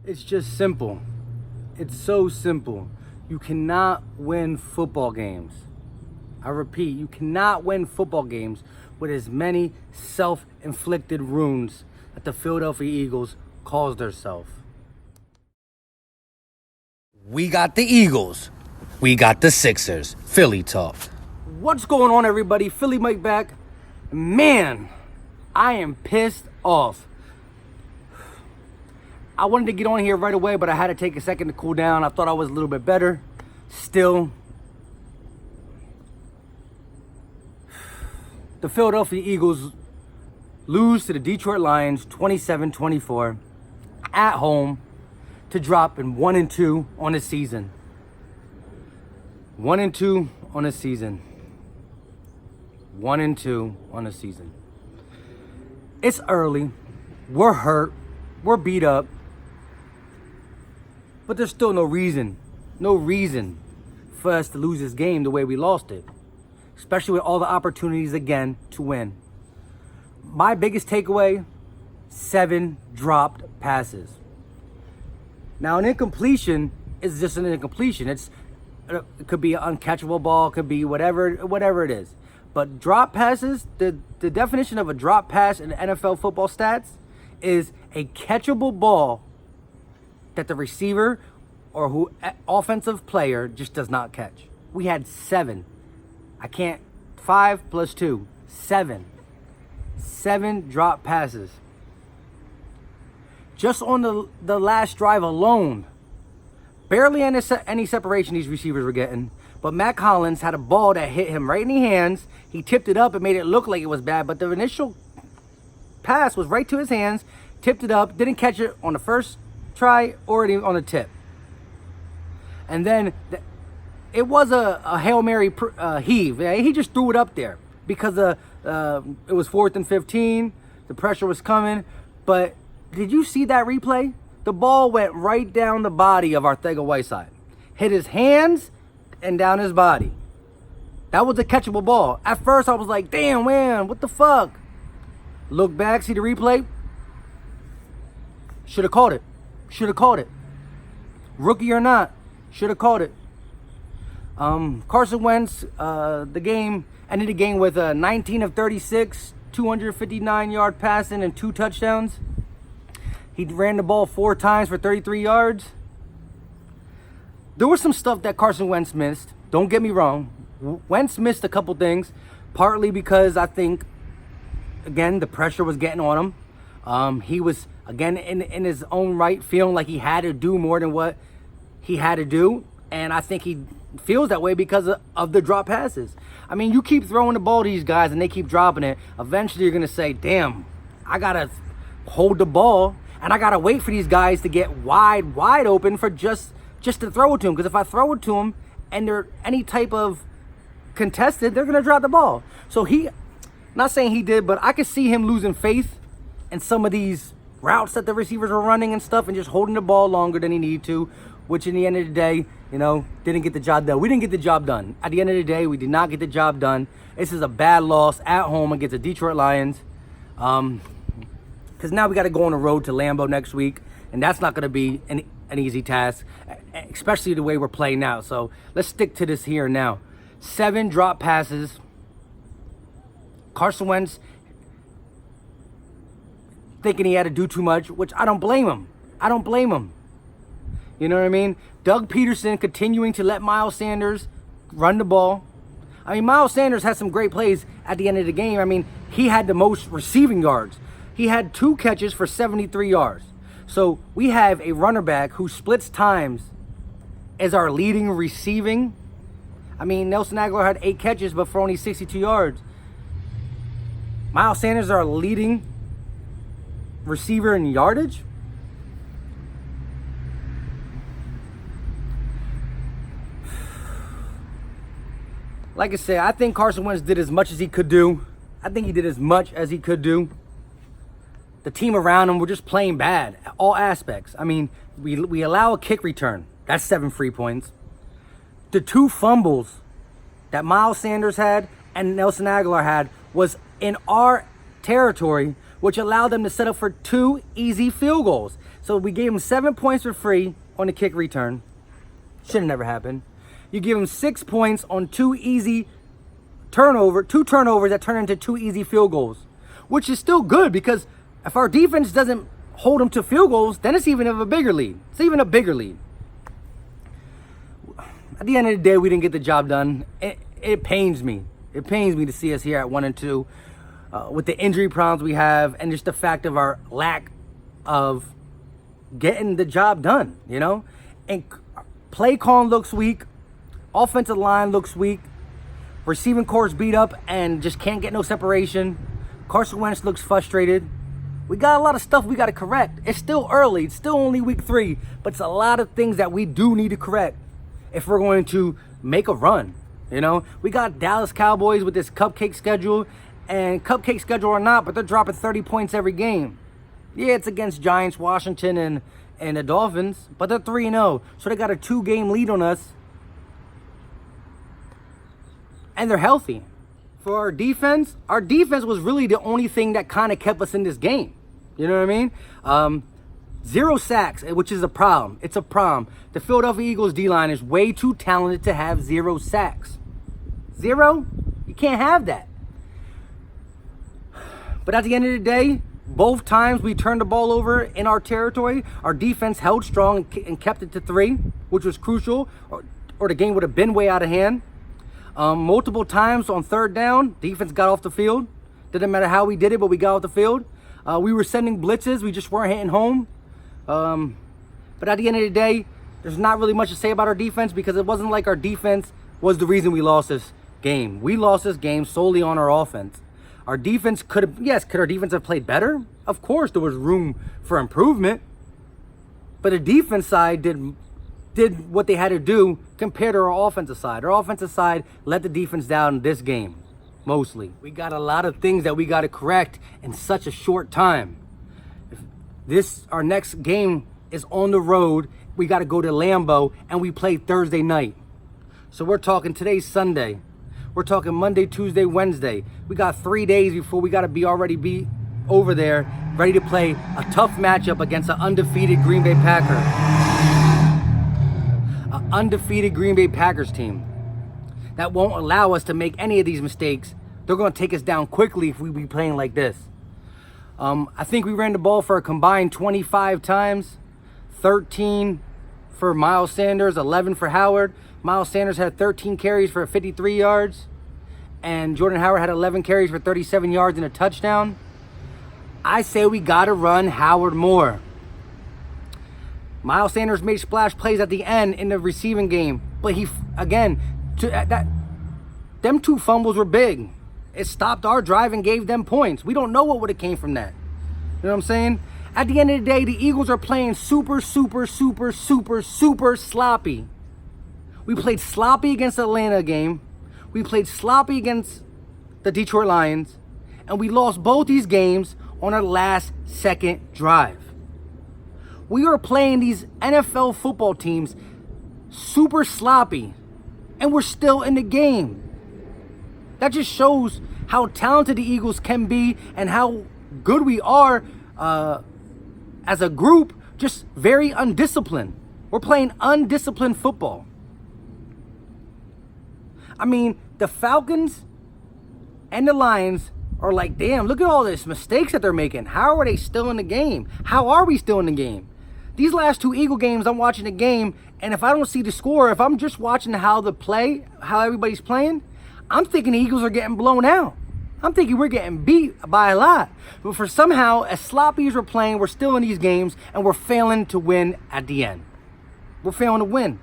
It's just simple. It's so simple. You cannot win football games. I repeat, you cannot win football games with as many self-inflicted wounds that the Philadelphia Eagles caused themselves. We got the Eagles. We got the Sixers. Philly talk. What's going on, everybody? Philly Mike back. Man, I am pissed off. I wanted to get on here right away, but I had to take a second to cool down. I thought I was a little bit better. Still, the Philadelphia Eagles lose to the Detroit Lions 27-24 at home to drop in 1-2 on the season. 1-2 on the season. 1-2 on the season. It's early. We're hurt. We're beat up. But there's still no reason for us to lose this game the way we lost it. Especially with all the opportunities again to win. My biggest takeaway, 7 dropped passes. Now, an incompletion is just an incompletion. It could be an uncatchable ball, it could be whatever it is. But drop passes, the definition of a drop pass in NFL football stats is a catchable ball that the receiver or offensive player just does not catch. We had 7. 5 plus 2, 7. 7 drop passes. Just on the last drive alone, barely any separation these receivers were getting. But Matt Collins had a ball that hit him right in the hands. He tipped it up and made it look like it was bad. But the initial pass was right to his hands. Tipped it up. Didn't catch it on the first try or on the tip. And then it was a Hail Mary heave. He just threw it up there because it was 4th and 15. The pressure was coming. But did you see that replay? The ball went right down the body of Arcega-Whiteside. Hit his hands and down his body. That was a catchable ball. At first, I was like, damn, man, what the fuck? Look back, see the replay. Should have caught it. Should have caught it. Rookie or not, should have caught it. Carson Wentz, ended the game with 19 of 36, 259-yard passing and 2 touchdowns. He ran the ball 4 times for 33 yards. There was some stuff that Carson Wentz missed. Don't get me wrong. Wentz missed a couple things, partly because I think, again, the pressure was getting on him. He was, again, in his own right, feeling like he had to do more than what he had to do. And I think he feels that way because of the drop passes. I mean, you keep throwing the ball to these guys and they keep dropping it. Eventually, you're going to say, damn, I got to hold the ball. And I got to wait for these guys to get wide open for just to throw it to them. Because if I throw it to them and they're any type of contested, they're going to drop the ball. So not saying he did, but I could see him losing faith in some of these routes that the receivers were running and stuff and just holding the ball longer than he needed to, which in the end of the day, didn't get the job done. We didn't get the job done. At the end of the day, we did not get the job done. This is a bad loss at home against the Detroit Lions. Because now we got to go on the road to Lambeau next week, and that's not going to be an easy task, especially the way we're playing now. So let's stick to this here now. 7 drop passes. Carson Wentz thinking he had to do too much, which I don't blame him. You know what I mean? Doug Peterson continuing to let Miles Sanders run the ball. I mean, Miles Sanders had some great plays at the end of the game. I mean, he had the most receiving yards. He had 2 catches for 73 yards. So we have a runner back who splits times as our leading receiving. I mean, Nelson Aguilar had 8 catches, but for only 62 yards. Miles Sanders is our leading receiver in yardage. Like I said, I think Carson Wentz did as much as he could do. The team around him were just playing bad, all aspects. I mean, we allow a kick return. That's 7 free points. The 2 fumbles that Miles Sanders had and Nelson Aguilar had was in our territory which allowed them to set up for 2 easy field goals. So we gave them 7 points for free on the kick return. Should have never happened. You give them 6 points on 2 turnovers that turn into 2 easy field goals, which is still good, because if our defense doesn't hold them to field goals, then it's even a bigger lead. It's even a bigger lead. At the end of the day, we didn't get the job done. It pains me. It pains me to see us here at 1-2 with the injury problems we have, and just the fact of our lack of getting the job done, you know? And play calling looks weak. Offensive line looks weak. Receiving core's beat up and just can't get no separation. Carson Wentz looks frustrated. We got a lot of stuff we got to correct. It's still early. It's still only week 3. But it's a lot of things that we do need to correct if we're going to make a run. You know, we got Dallas Cowboys with this cupcake schedule. And cupcake schedule or not, but they're dropping 30 points every game. Yeah, it's against Giants, Washington, and the Dolphins. But they're 3-0. So they got a 2-game lead on us. And they're healthy. For our defense was really the only thing that kind of kept us in this game. You know what I mean? 0 sacks, which is a problem. It's a problem. The Philadelphia Eagles D-line is way too talented to have 0 sacks. 0? You can't have that. But at the end of the day, both times we turned the ball over in our territory, our defense held strong and kept it to 3, which was crucial, or the game would have been way out of hand. Multiple times on 3rd down, defense got off the field. Didn't matter how we did it, but we got off the field. We were sending blitzes. We just weren't hitting home. But at the end of the day, there's not really much to say about our defense, because it wasn't like our defense was the reason we lost this game. We lost this game solely on our offense. Our defense could our defense have played better? Of course, there was room for improvement. But the defense side did what they had to do compared to our offensive side. Our offensive side let the defense down in this game, mostly. We got a lot of things that we got to correct in such a short time. Our next game is on the road. We got to go to Lambeau, and we play Thursday night. So we're talking, today's Sunday. We're talking Monday, Tuesday, Wednesday. We got 3 days before we got to be over there, ready to play a tough matchup against an undefeated Green Bay Packer. An undefeated Green Bay Packers team that won't allow us to make any of these mistakes. They're going to take us down quickly if we be playing like this. I think we ran the ball for a combined 25 times, 13 for Miles Sanders, 11 for Howard. Miles Sanders had 13 carries for 53 yards, and Jordan Howard had 11 carries for 37 yards and a touchdown. I say we got to run Howard more. Miles Sanders made splash plays at the end in the receiving game, but them 2 fumbles were big. It stopped our drive and gave them points. We don't know what would have came from that. You know what I'm saying? At the end of the day, the Eagles are playing super sloppy. We played sloppy against the Atlanta game. We played sloppy against the Detroit Lions. And we lost both these games on our last second drive. We are playing these NFL football teams super sloppy, and we're still in the game. That just shows how talented the Eagles can be and how good we are as a group, just very undisciplined. We're playing undisciplined football. I mean, the Falcons and the Lions are like, damn, look at all these mistakes that they're making. How are they still in the game? How are we still in the game? These last 2 Eagle games, I'm watching the game, and if I don't see the score, if I'm just watching how everybody's playing, I'm thinking the Eagles are getting blown out. I'm thinking we're getting beat by a lot. But for somehow, as sloppy as we're playing, we're still in these games, and we're failing to win at the end. We're failing to win.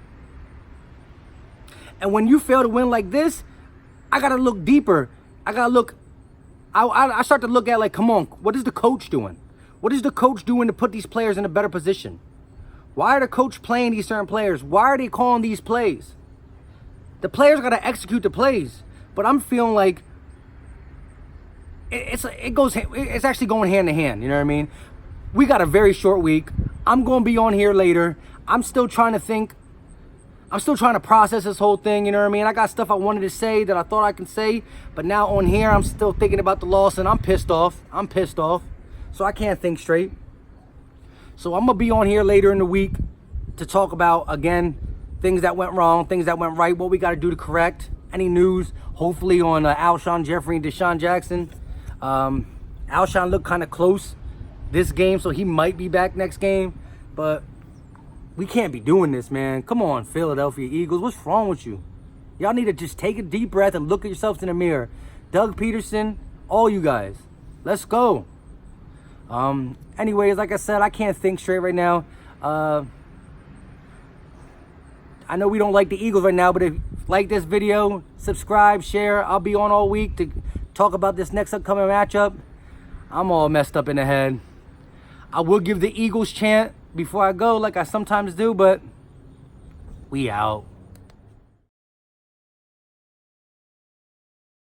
And when you fail to win like this, I got to look deeper. I start to look at, like, come on, what is the coach doing? What is the coach doing to put these players in a better position? Why are the coach playing these certain players? Why are they calling these plays? The players got to execute the plays. But I'm feeling like it's actually going hand in hand. You know what I mean? We got a very short week. I'm going to be on here later. I'm still trying to think. I'm still trying to process this whole thing, you know what I mean? I got stuff I wanted to say that I thought I can say, but now on here, I'm still thinking about the loss, and I'm pissed off. So I can't think straight. So I'm going to be on here later in the week to talk about, again, things that went wrong, things that went right, what we got to do to correct. Any news, hopefully, on Alshon Jeffrey and Deshaun Jackson. Alshon looked kind of close this game, so he might be back next game. But we can't be doing this, man. Come on, Philadelphia Eagles. What's wrong with you? Y'all need to just take a deep breath and look at yourselves in the mirror. Doug Peterson, all you guys. Let's go. Anyways, like I said, I can't think straight right now. I know we don't like the Eagles right now, but if you like this video, subscribe, share. I'll be on all week to talk about this next upcoming matchup. I'm all messed up in the head. I will give the Eagles chant before I go, like I sometimes do, but we out.